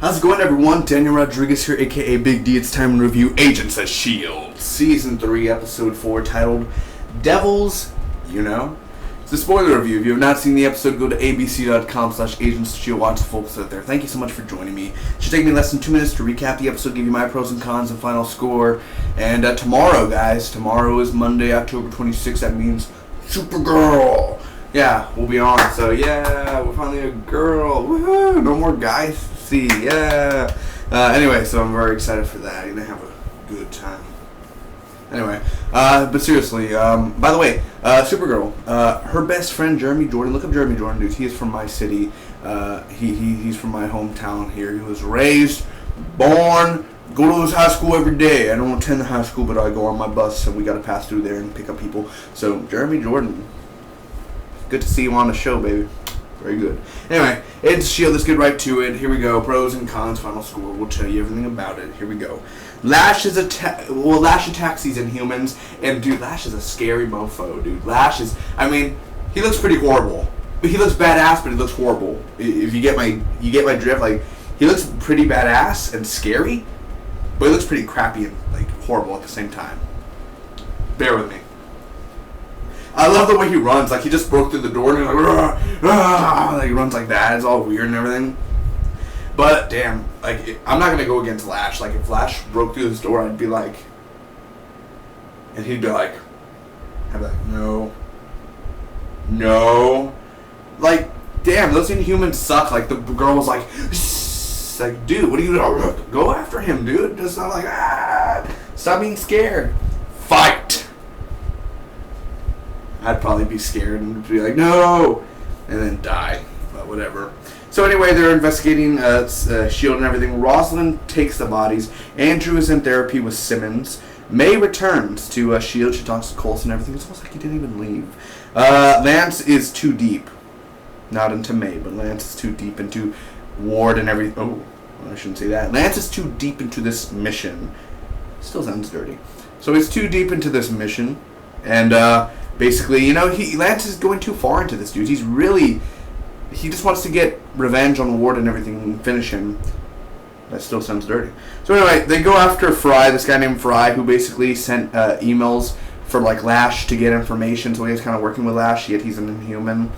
How's it going, everyone? Daniel Rodriguez here, aka Big D. It's time to review Agents of S.H.I.E.L.D. Season 3, Episode 4, titled Devils, You Know. It's a spoiler review. If you have not seen the episode, go to abc.com/agentsofshield. Watch the full episode there. Thank you so much for joining me. It should take me less than 2 minutes to recap the episode, give you my pros and cons and final score. And tomorrow, guys, tomorrow is Monday, October 26th. That means Supergirl. Yeah, we'll be on. So, yeah, we're finally a girl. Woohoo! No more guys to see. Yeah. Anyway, so I'm very excited for that. You're going to have a good time. Anyway, but seriously, by the way, Supergirl, her best friend, Jeremy Jordan, look up Jeremy Jordan, dude. He is from my city. He's from my hometown here. He was raised, born, go to his high school every day. I don't attend the high school, but I go on my bus, and we got to pass through there and pick up people. So, Jeremy Jordan, good to see you on the show, baby. Very good. Anyway, it's S.H.I.E.L.D. Let's get right to it. Here we go. Pros and cons, final score. We'll tell you everything about it. Here we go. Lash attacks these Inhumans, and dude, Lash is a scary mofo, dude. Lash is, I mean, he looks pretty horrible. He looks badass, but he looks horrible. If you get my drift, like, he looks pretty badass and scary, but he looks pretty crappy and, like, horrible at the same time. Bear with me. I love the way he runs. Like, he just broke through the door and he's like, rah, rah, like, he runs like that. It's all weird and everything. But, damn, like, I'm not going to go against Lash. Like, if Lash broke through this door, I'd be like, and he'd be like, I'd be like, no. Like, damn, those Inhumans suck. Like, the girl was like, dude, what are you doing? Go after him, dude. Just not like, stop being scared. Fight. I'd probably be scared and be like, no, and then die, but whatever. So anyway, they're investigating S.H.I.E.L.D. and everything. Rosalind takes the bodies. Andrew is in therapy with Simmons. May returns to S.H.I.E.L.D. She talks to Coulson and everything. It's almost like he didn't even leave. Lance is too deep. Not into May, but Lance is too deep into Ward and everything. Oh, I shouldn't say that. Lance is too deep into this mission. Still sounds dirty. So he's too deep into this mission. And, basically, you know, Lance is going too far into this, dude. He just wants to get revenge on Ward and everything and finish him. That still sounds dirty. So anyway, they go after Fry, this guy named Fry, who basically sent emails for, like, Lash to get information. So he's kind of working with Lash, yet he's an Inhuman.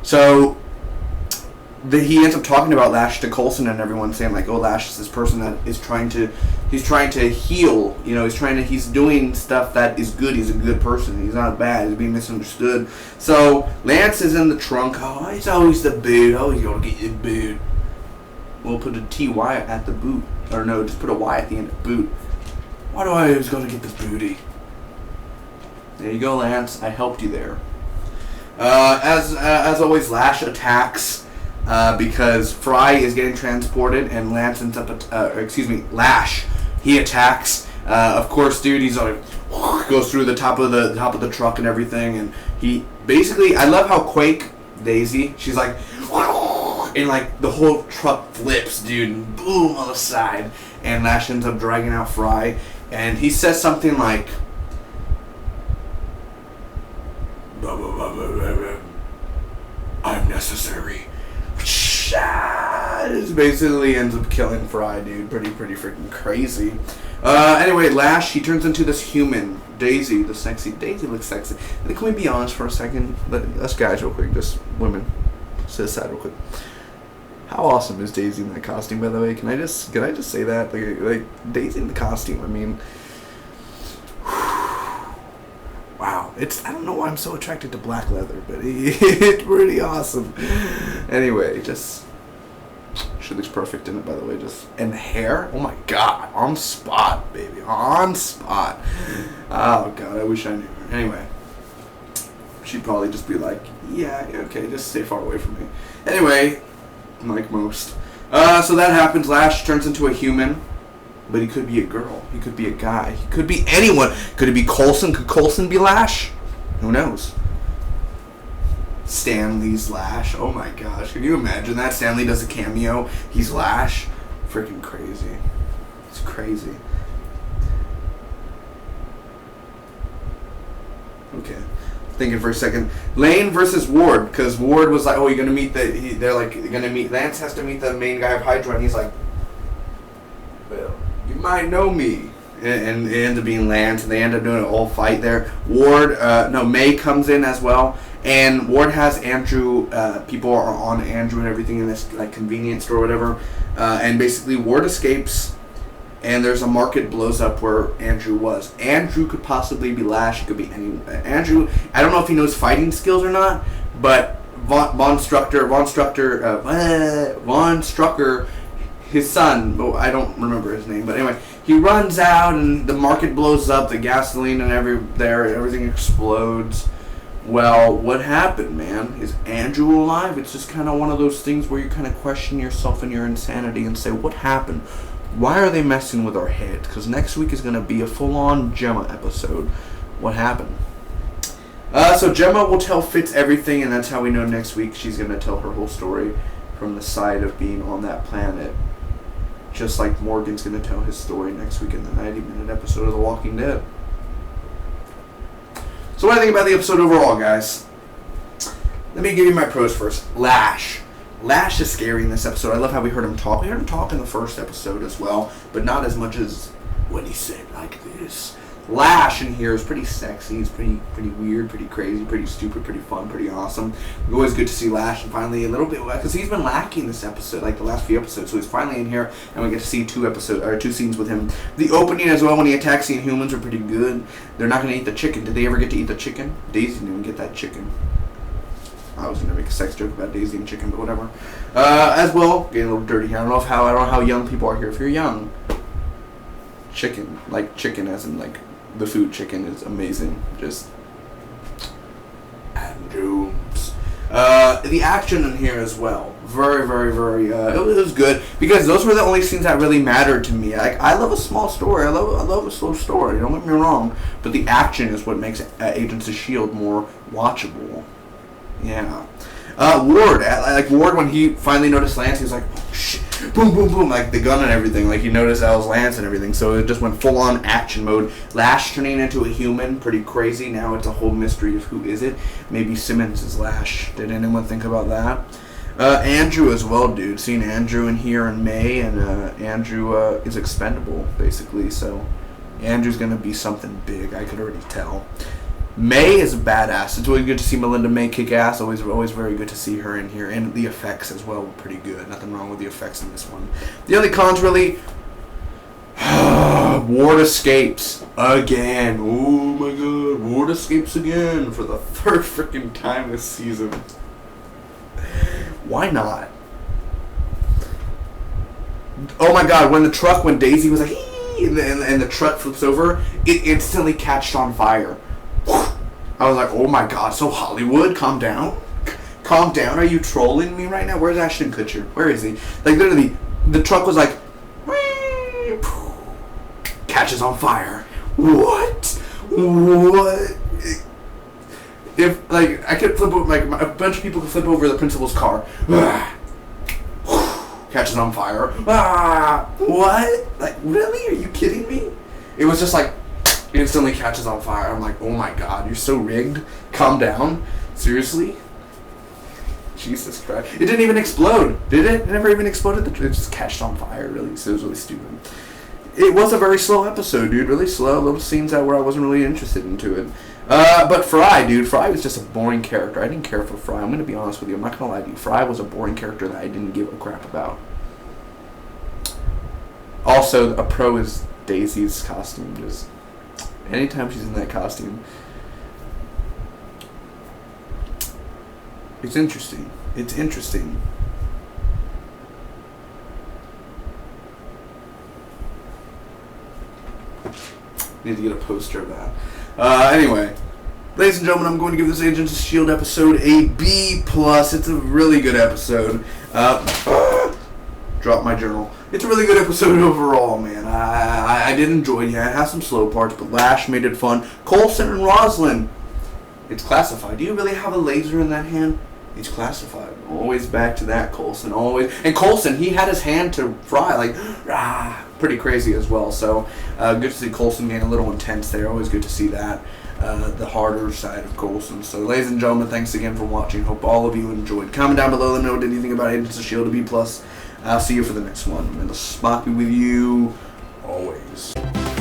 So he ends up talking about Lash to Coulson and everyone, saying like, oh, Lash is this person that is trying to heal, you know, he's doing stuff that is good. He's a good person. He's not bad. He's being misunderstood. So Lance is in the trunk. Oh, it's always the boot. Oh, you gotta get your boot. We'll put a TY at the boot. Or no, just put a Y at the end of boot. Why do I always gotta get the booty? There you go, Lance. I helped you there. As always, Lash attacks because Fry is getting transported and Lance ends up Lash. He attacks. Of course, dude, he's like goes through the top of the truck and everything, and he basically, I love how Quake Daisy, she's like, and like the whole truck flips, dude, and boom on the side, and Lash ends up dragging out Fry, and he says something like, I'm necessary. It basically ends up killing Fry, dude. Pretty freaking crazy. Anyway, Lash, he turns into this human. Daisy, the sexy. Daisy looks sexy. And can we be honest for a second? Us guys real quick, just women. Sit aside real quick. How awesome is Daisy in that costume, by the way? Can I just say that? Like Daisy in the costume, I mean, wow, I don't know why I'm so attracted to black leather, but it's pretty awesome. Anyway, she looks perfect in it, by the way. And the hair, oh my god, on spot, baby, on spot. Oh god, I wish I knew her. Anyway, she'd probably just be like, yeah, okay, just stay far away from me. Anyway, like most. So that happens. Lash turns into a human. But he could be a girl. He could be a guy. He could be anyone. Could it be Coulson? Could Coulson be Lash? Who knows? Stanley's Lash. Oh my gosh. Can you imagine that? Stanley does a cameo. He's Lash. Freaking crazy. It's crazy. Okay. Thinking for a second. Lane versus Ward. Because Ward was like, oh, you're going to meet Lance has to meet the main guy of Hydra. And he's like, might know me. And it ends up being Lance, and they end up doing a whole fight there. May comes in as well, and Ward has Andrew. People are on Andrew and everything in this like convenience store or whatever, and basically Ward escapes, and there's a market blows up where Andrew was. Andrew could possibly be Lash. It could be any Andrew. I don't know if he knows fighting skills or not, but Von Strucker, his son, I don't remember his name, but anyway, he runs out and the market blows up, the gasoline and everything explodes. Well, what happened, man? Is Andrew alive? It's just kind of one of those things where you kind of question yourself and your insanity and say, what happened? Why are they messing with our head? Because next week is going to be a full-on Gemma episode. What happened? So Gemma will tell Fitz everything, and that's how we know next week she's going to tell her whole story from the side of being on that planet. Just like Morgan's going to tell his story next week in the 90-minute episode of The Walking Dead. So what do I think about the episode overall, guys? Let me give you my pros first. Lash. Lash is scary in this episode. I love how we heard him talk. We heard him talk in the first episode as well, but not as much as when he said like this. Lash in here is pretty sexy. He's pretty weird, pretty crazy, pretty stupid, pretty fun, pretty awesome. Always good to see Lash, and finally a little bit, because he's been lacking this episode, like the last few episodes. So he's finally in here, and we get to see two scenes with him. The opening as well when he attacks the Inhumans are pretty good. They're not going to eat the chicken. Did they ever get to eat the chicken? Daisy didn't even get that chicken. I was gonna make a sex joke about Daisy and chicken, but whatever. As well, getting a little dirty here. I don't know how young people are here. If you're young, chicken, like chicken as in like the food chicken, is amazing. Just Andrews. The action in here as well, very, it was good, because those were the only scenes that really mattered to me. I love a small story. I love a slow story. Don't get me wrong, but the action is what makes Agents of S.H.I.E.L.D. more watchable. Yeah. Ward, Ward, when he finally noticed Lance, he was like, oh, shit, boom, boom, boom, like the gun and everything. Like he noticed that was Lance and everything. So it just went full on action mode. Lash turning into a human, pretty crazy. Now it's a whole mystery of who is it. Maybe Simmons is Lash. Did anyone think about that? Andrew as well, dude. Seeing Andrew in here and May, and Andrew is expendable, basically. So Andrew's going to be something big. I could already tell. May is a badass. It's really good to see Melinda May kick ass. Always very good to see her in here. And the effects as well were pretty good. Nothing wrong with the effects in this one. The only cons really... Ward escapes again. Oh my god. Ward escapes again for the third freaking time this season. Why not? Oh my god, when Daisy was like, and the truck flips over, it instantly catched on fire. I was like, oh my god, so Hollywood, calm down. Calm down, are you trolling me right now? Where's Ashton Kutcher? Where is he? Like, literally, the truck was like, catches on fire. What? If, like, I could flip over, like, a bunch of people could flip over the principal's car. Catches on fire. What? Like, really? Are you kidding me? It was just like, instantly catches on fire. I'm like, oh my god, you're so rigged. Calm down. Seriously? Jesus Christ. It didn't even explode, did it? It never even exploded. It just catched on fire, really. So it was really stupid. It was a very slow episode, dude. Really slow. Little scenes that where I wasn't really interested into it. But Fry, dude. Fry was just a boring character. I didn't care for Fry. I'm going to be honest with you. I'm not going to lie to you. Fry was a boring character that I didn't give a crap about. Also, a pro is Daisy's costume. Just... anytime she's in that costume, it's interesting. It's interesting. Need to get a poster of that. Anyway, ladies and gentlemen, I'm going to give this Agents of S.H.I.E.L.D. episode a B+. It's a really good episode. Drop my journal. It's a really good episode overall, man. I did enjoy it. Yeah, it has some slow parts, but Lash made it fun. Coulson and Rosalind. It's classified. Do you really have a laser in that hand? It's classified. Always back to that, Coulson. Always. And Coulson, he had his hand to Fry, like, pretty crazy as well. So, good to see Coulson getting a little intense there. Always good to see that. The harder side of Coulson. So, ladies and gentlemen, thanks again for watching. Hope all of you enjoyed. Comment down below. Let me know what you think about Agents of S.H.I.E.L.D. to B+. I'll see you for the next one. I'm going to spot you with you always.